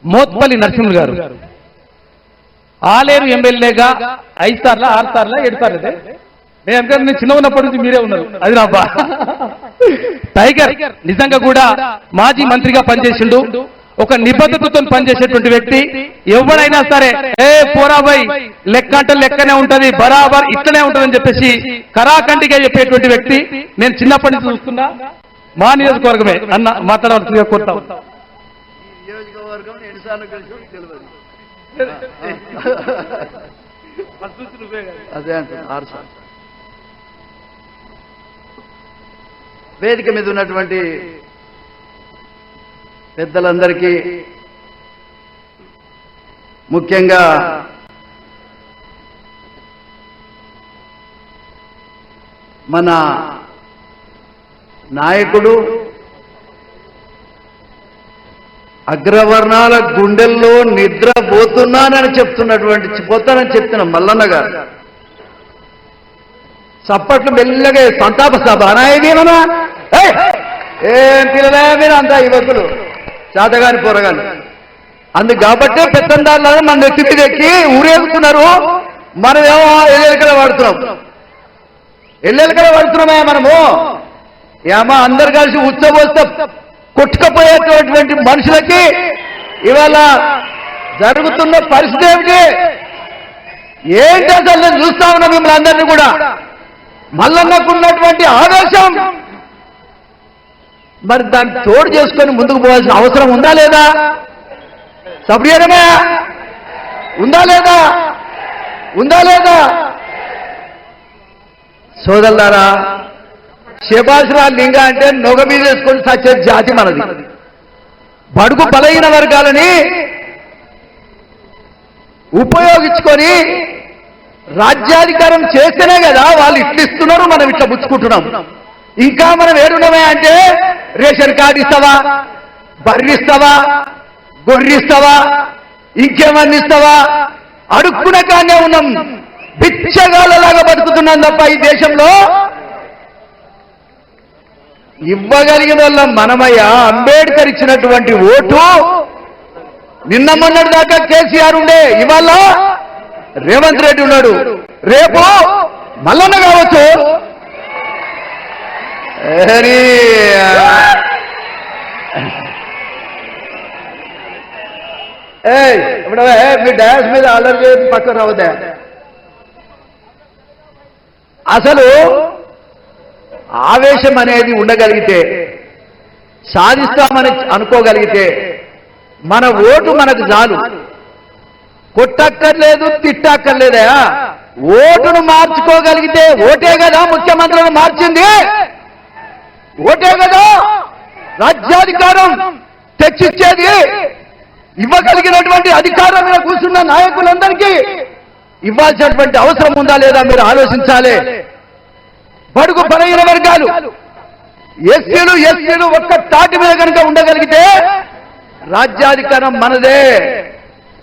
మోత్పల్లి నరసింహులు గారు ఆలేరు ఎమ్మెల్యేగా 5 సార్లు 6 సార్లు 7 సార్లు నేను చిన్న ఉన్నప్పటి నుంచి మీరే ఉన్నారు. అది నా బా టైగర్ నిజంగా కూడా మాజీ మంత్రిగా పనిచేసిండు. ఒక నిబద్ధతతో పనిచేసేటువంటి వ్యక్తి. ఎవరైనా సరే పోరాబాయ్ లెక్క అంటే లెక్కనే ఉంటది, బరాబర్ ఇట్లనే ఉంటదని చెప్పేసి కరాఖండిగా చెప్పేటువంటి వ్యక్తి. నేను చిన్నప్పటి నుంచి చూస్తున్నా. మా నియోజకవర్గమే అన్న మాట్లాడవలసిందిగా కోరుతా. అదే అంటే వేదిక మీద ఉన్నటువంటి పెద్దలందరికీ, ముఖ్యంగా మన నాయకుడు అగ్రవర్ణాల గుండెల్లో నిద్రపోతున్నానని పోతానని చెప్తున్న మల్లన్న గారు చప్పట్లు మెల్లగా సంతాప సభ అనాయమేమన్నా ఏం పిల్లలే మీరు అంతా యువకులు చేతగాని పోరగాని. అందుకు కాబట్టే పెత్తందారులను మన నెత్తి మీద ఎక్కి ఊరేగుతున్నారు. మనమేమో ఎల్లెలకడ పడుతున్నామే మనము. ఏమో అందరు కలిసి ఉచ్చబోస్తే కొట్టుకపోయేటటువంటి మనుషులకి ఇవాళ జరుగుతున్న పరిస్థితి ఏమిటి? ఏంటి అసలు? నేను చూస్తా ఉన్నా మిమ్మల్ని అందరినీ కూడా. మల్లన్నకున్నటువంటి ఆవేశం మరి దాన్ని తోడు చేసుకొని ముందుకు పోవాల్సిన అవసరం ఉందా లేదా? సభ్యులమే ఉందా లేదా? సోదరులారా, శభాషరా లింగ అంటే నొగ మీద వేసుకొని సచ్చే జాతి మనది. బడుగు బలహీన వర్గాలని ఉపయోగించుకొని రాజ్యాధికారం చేస్తేనే కదా వాళ్ళు ఇట్లిస్తున్నారు, మనం ఇట్లా పుచ్చుకుంటున్నాం. ఇంకా మనం ఏడున్నామే అంటే రేషన్ కార్డు ఇస్తావా, బర్రిస్తావా, గొర్రిస్తావా, ఇంకేమన్నా ఇస్తావా, అడుక్కునే కానే ఉన్నాం. బిచ్చగాళ్ళలాగా బతుకుతున్నాం తప్ప ఈ దేశంలో ఇవ్వగలిగిన వాళ్ళం మనమయ్యా. అంబేద్కర్ ఇచ్చినటువంటి ఓటు నిన్న మొన్నటి దాకా కేసీఆర్ ఉండే, ఇవాళ రేవంత్ రెడ్డి ఉన్నాడు, రేపు మల్లన్న కావచ్చు. ఇప్పుడు మీ డాన్స్ మీద ఆర్డర్ చేసి పక్కన రావద్దా? అసలు ఆవేశం అనేది ఉండగలిగితే, సాధిస్తామని అనుకోగలిగితే మన ఓటు మనకు చాలు. కొట్టక్కర్లేదు, తిట్టక్కర్లేదా? ఓటును మార్చుకోగలిగితే, ఓటే కదా ముఖ్యమంత్రులను మార్చింది, ఓటే కదా రాజ్యాధికారం తెచ్చిచ్చేది. ఇవ్వగలిగినటువంటి అధికారం మీద కూర్చున్న నాయకులందరికీ ఇవ్వాల్సినటువంటి అవసరం ఉందా లేదా మీరు ఆలోచించాలి. బడుగు బలహీన వర్గాలు ఎస్సీలు ఒక్క తాటి మీద కనుక ఉండగలిగితే రాజ్యాధికారం మనదే.